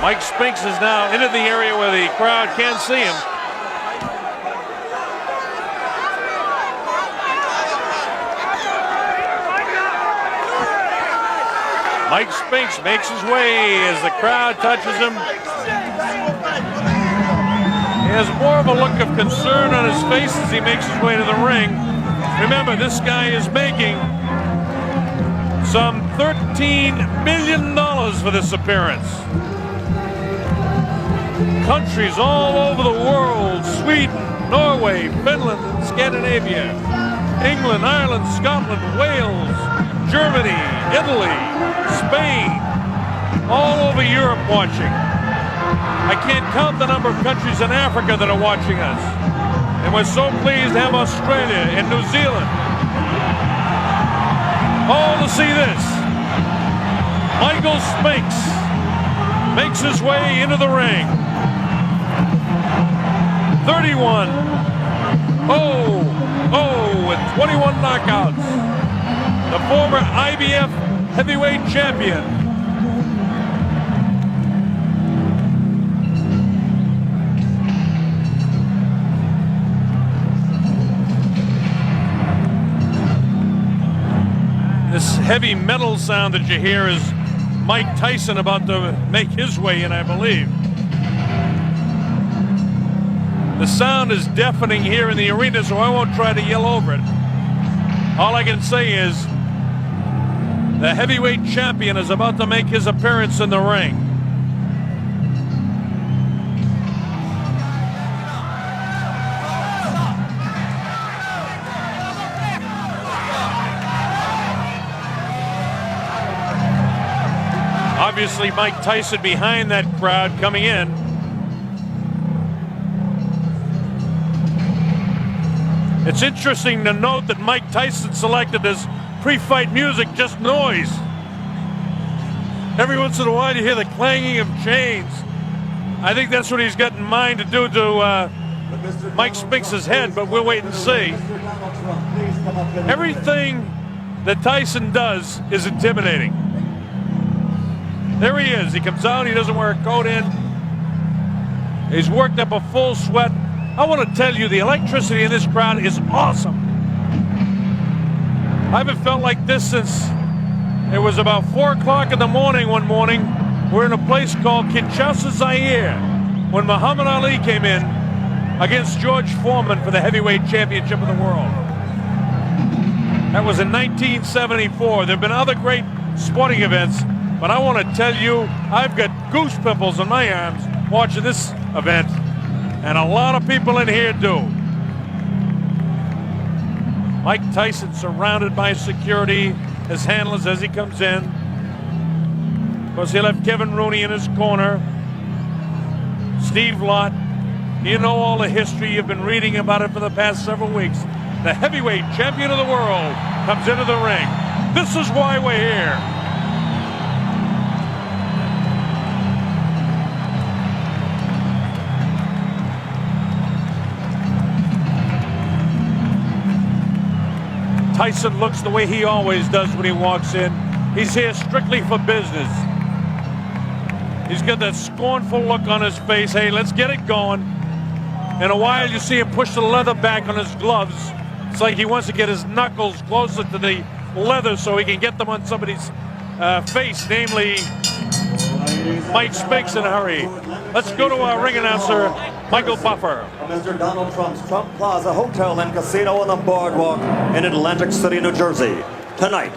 Mike Spinks is now into the area where the crowd can't see him. Mike Spinks makes his way as the crowd touches him. He has more of a look of concern on his face as he makes his way to the ring. Remember, this guy is making some $13 million for this appearance. Countries all over the world, Sweden, Norway, Finland, Scandinavia, England, Ireland, Scotland, Wales, Germany, Italy, Spain, all over Europe watching. I can't count the number of countries in Africa that are watching us. And we're so pleased to have Australia and New Zealand all to see this. Michael Spinks makes his way into the ring. 31-0 with 21 knockouts. The former IBF heavyweight champion. This heavy metal sound that you hear is Mike Tyson about to make his way in, I believe. The sound is deafening here in the arena, so I won't try to yell over it. All I can say is the heavyweight champion is about to make his appearance in the ring. Obviously, Mike Tyson behind that crowd coming in. It's interesting to note that Mike Tyson selected as pre-fight music just noise. Every once in a while you hear the clanging of chains. I think that's what he's got in mind to do to Mike Spinks' head, but we'll wait and see. Everything that Tyson does is intimidating. There he is. He comes out. He doesn't wear a coat in. He's worked up a full sweat. I want to tell you, the electricity in this crowd is awesome. I haven't felt like this since it was about 4 o'clock in the morning one morning. We're in a place called Kinshasa, Zaire, when Muhammad Ali came in against George Foreman for the heavyweight championship of the world. That was in 1974. There have been other great sporting events, but I want to tell you, I've got goose pimples on my arms watching this event, and a lot of people in here do. Mike Tyson surrounded by security, his handlers as he comes in. Of course, he'll have Kevin Rooney in his corner. Steve Lott, you know all the history. You've been reading about it for the past several weeks. The heavyweight champion of the world comes into the ring. This is why we're here. Tyson looks the way he always does when he walks in. He's here strictly for business. He's got that scornful look on his face. Hey, let's get it going. In a while, you see him push the leather back on his gloves. It's like he wants to get his knuckles closer to the leather so he can get them on somebody's face, namely Mike Spinks in a hurry. Let's go to our ring announcer, Michael Buffer. Mr. Donald Trump's Trump Plaza Hotel and Casino on the Boardwalk in Atlantic City, New Jersey. Tonight,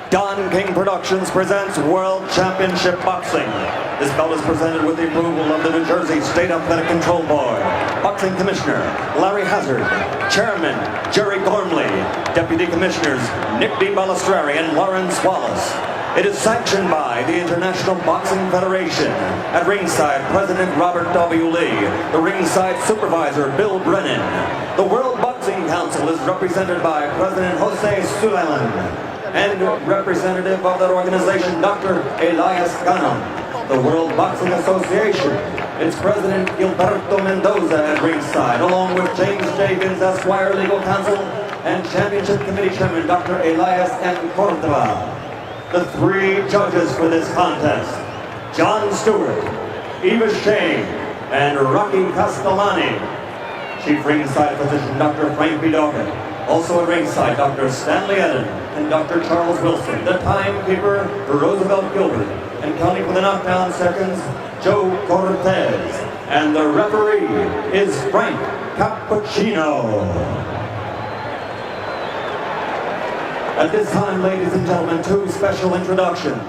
Don King Productions presents World Championship Boxing. This bout is presented with the approval of the New Jersey State Athletic Control Board, Boxing Commissioner Larry Hazard, Chairman Jerry Gormley, Deputy Commissioners Nick D. Balistreri and Lawrence Wallace. It is sanctioned by the International Boxing Federation. At ringside, President Robert W. Lee. The ringside supervisor, Bill Brennan. The World Boxing Council is represented by President Jose Suleiman and representative of that organization, Dr. Elias Ganon. The World Boxing Association, its president, Gilberto Mendoza, at ringside, along with James J. Vins, Esquire, legal counsel, and championship committee chairman, Dr. Elias N. Cordova. The 3 judges for this contest: John Stewart, Eva Shane, and Rocky Castellani. Chief ringside physician Dr. Frank B. Dawkins. Also at ringside, Dr. Stanley Eden and Dr. Charles Wilson. The timekeeper, Roosevelt Gilbert. And counting for the knockdown seconds, Joe Cortez. And the referee is Frank Cappuccino. At this time, ladies and gentlemen, two special introductions.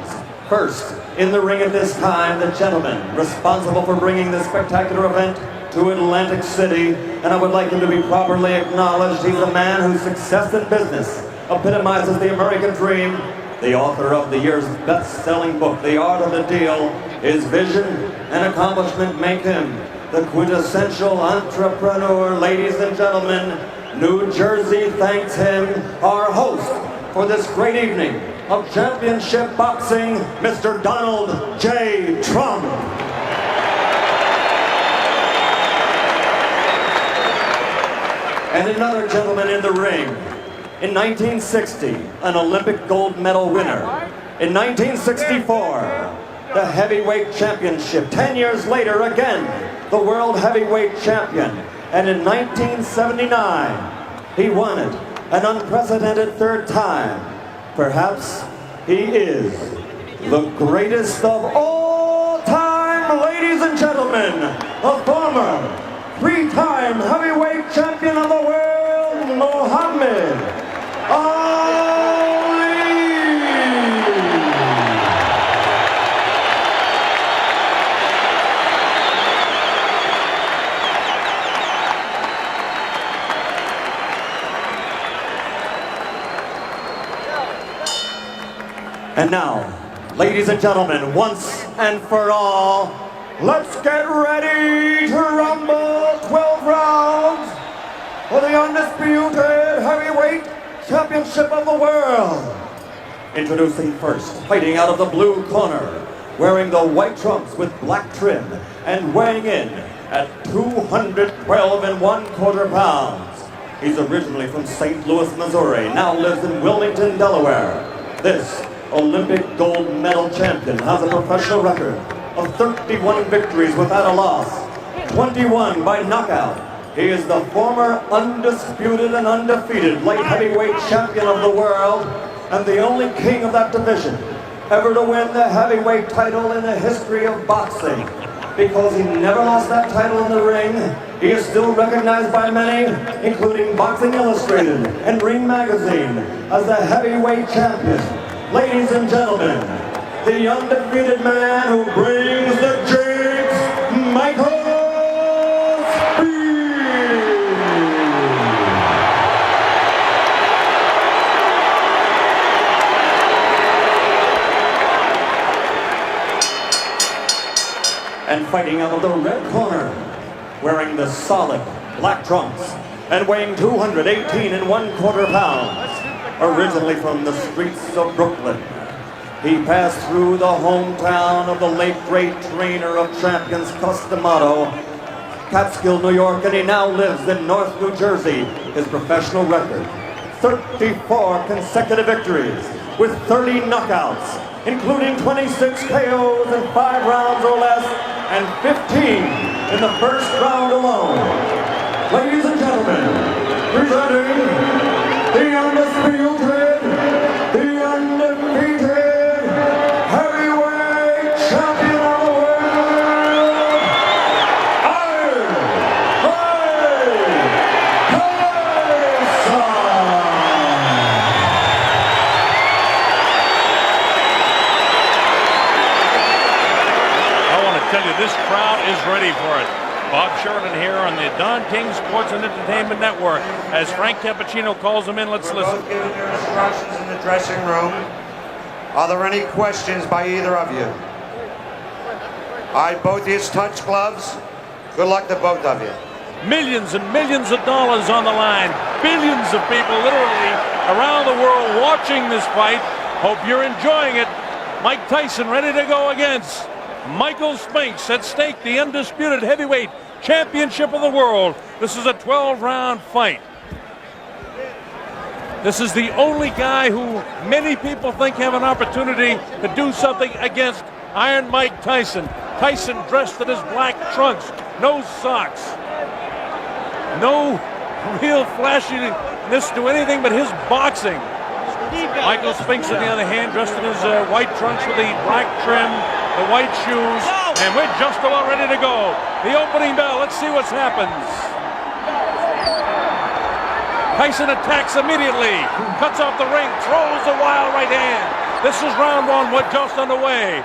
First, in the ring at this time, the gentleman responsible for bringing this spectacular event to Atlantic City, and I would like him to be properly acknowledged. He's a man whose success in business epitomizes the American dream. The author of the year's best-selling book, The Art of the Deal. His vision and accomplishment make him the quintessential entrepreneur. Ladies and gentlemen, New Jersey thanks him, our host for this great evening of championship boxing, Mr. Donald J. Trump. And another gentleman in the ring. In 1960, an Olympic gold medal winner. In 1964, the heavyweight championship. 10 years later, again, the world heavyweight champion. And in 1979, he won it an unprecedented third time. Perhaps he is the greatest of all time, ladies and gentlemen, a former three-time heavyweight champion of the world, Muhammad Ali. And now, ladies and gentlemen, once and for all, let's get ready to rumble. 12 rounds for the undisputed heavyweight championship of the world. Introducing first, fighting out of the blue corner, wearing the white trunks with black trim, and weighing in at 212 1/4 pounds. He's originally from St. Louis, Missouri, now lives in Wilmington, Delaware. This Olympic gold medal champion has a professional record of 31 victories without a loss, 21 by knockout. He is the former undisputed and undefeated light heavyweight champion of the world and the only king of that division ever to win the heavyweight title in the history of boxing. Because he never lost that title in the ring, he is still recognized by many, including Boxing Illustrated and Ring Magazine, as the heavyweight champion. Ladies and gentlemen, the undefeated man who brings the jigs, Michael Spink. And fighting out of the red corner, wearing the solid black trunks and weighing 218 1/4 pounds, originally from the streets of Brooklyn. He passed through the hometown of the late great trainer of champions, Customato, Catskill, New York, and he now lives in North New Jersey. His professional record, 34 consecutive victories with 30 knockouts, including 26 KOs in 5 rounds or less, and 15 in the first round alone. Ladies and gentlemen, presenting the undisputed, the undefeated heavyweight champion of the world, Lary Holmes. I want to tell you, this crowd is ready for it. Bob Sheridan here on the Don King Sports and Entertainment Network. As Frank Cappuccino calls them in, let's listen. Both giving their instructions in the dressing room. Are there any questions by either of you? All right, both of you touch gloves. Good luck to both of you. Millions and millions of dollars on the line. Billions of people literally around the world watching this fight. Hope you're enjoying it. Mike Tyson ready to go against Michael Spink. At stake, the undisputed heavyweight championship of the world. This is a 12-round fight. This is the only guy who many people think have an opportunity to do something against Iron Mike Tyson. Tyson dressed in his black trunks, no socks, no real flashiness to anything but his boxing. Michael Spinks, on the other hand, dressed in his white trunks with the black trim, the white shoes, and we're just about ready to go. The opening bell, let's see what happens. Tyson attacks immediately, cuts off the ring, throws a wild right hand. This is round one, we're just underway.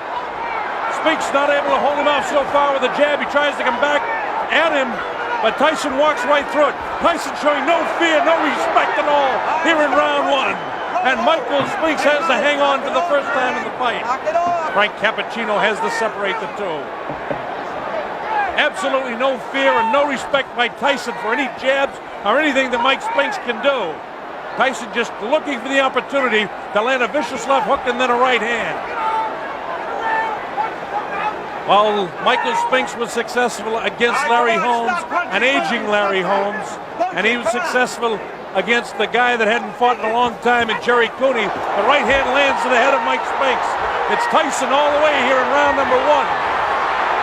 Spinks not able to hold him off so far with a jab. He tries to come back at him, but Tyson walks right through it. Tyson showing no fear, no respect at all here in round one. And Michael Spinks has to hang on for the first time in the fight. Frank Cappuccino has to separate the two. Absolutely no fear and no respect by Tyson for any jabs or anything that Mike Spinks can do. Tyson just looking for the opportunity to land a vicious left hook and then a right hand. While Michael Spinks was successful against Lary Holmes, an aging Lary Holmes, and he was successful against the guy that hadn't fought in a long time in Jerry Cooney, the right hand lands to the head of Mike Spinks. It's Tyson all the way here in round number one.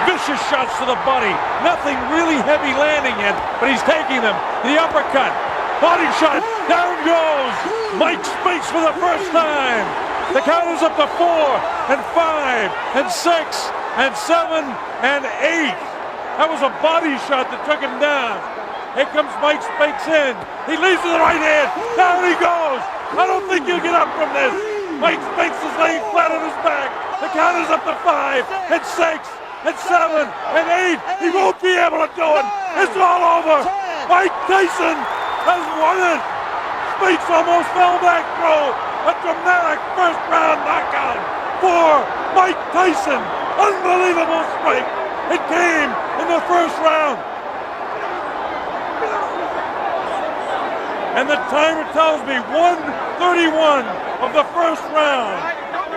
Vicious shots to the body. Nothing really heavy landing yet, but he's taking them. The uppercut. Body shot. Down goes Mike Spinks for the first time. The count is up to 4 and 5 and 6 and 7 and 8. That was a body shot that took him down. Here comes Mike Spinks in. He leads to the right hand. Down he goes. I don't think he'll get up from this. Mike Spinks is laying flat on his back. The count is up to 5 and 6 and 7 and 8. He won't be able to do it. It's all over. Mike Tyson has won it. Spinks almost fell back through a dramatic first round knockout for Mike Tyson. Unbelievable strike. It came in the first round. And the timer tells me 1:31 of the first round.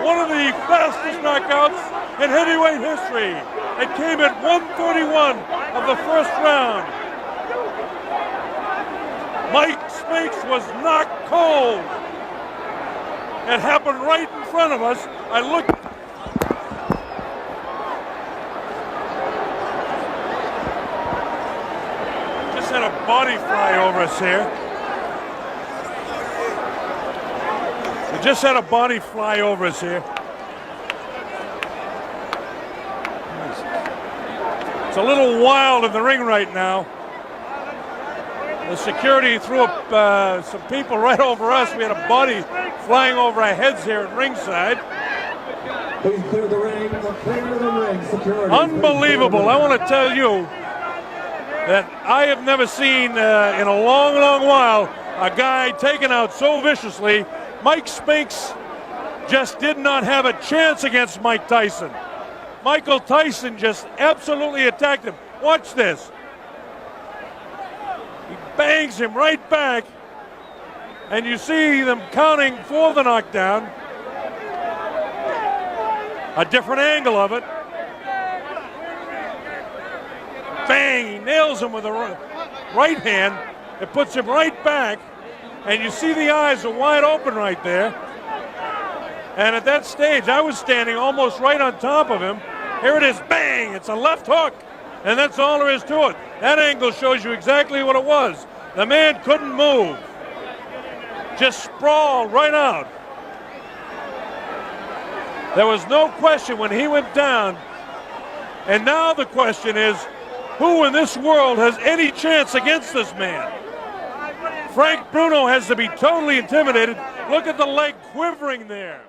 One of the fastest knockouts in heavyweight history. It came at 1:31 of the first round. Mike Spinks was knocked cold. It happened right in front of us. I looked. Just had a body fly over us here. We just had a body fly over us here. It's a little wild in the ring right now. The security threw up some people right over us. We had a body flying over our heads here at ringside. Please clear the ring. Clear the ring. Security. Unbelievable. I want to tell you that I have never seen in a long, long while a guy taken out so viciously. Mike Spinks just did not have a chance against Mike Tyson. Michael Tyson just absolutely attacked him. Watch this. He bangs him right back, and you see them counting for the knockdown. A different angle of it. Bang, he nails him with a right hand. It puts him right back, and you see the eyes are wide open right there. And at that stage, I was standing almost right on top of him. Here it is, bang, it's a left hook. And that's all there is to it. That angle shows you exactly what it was. The man couldn't move. Just sprawled right out. There was no question when he went down. And now the question is, who in this world has any chance against this man? Frank Bruno has to be totally intimidated. Look at the leg quivering there.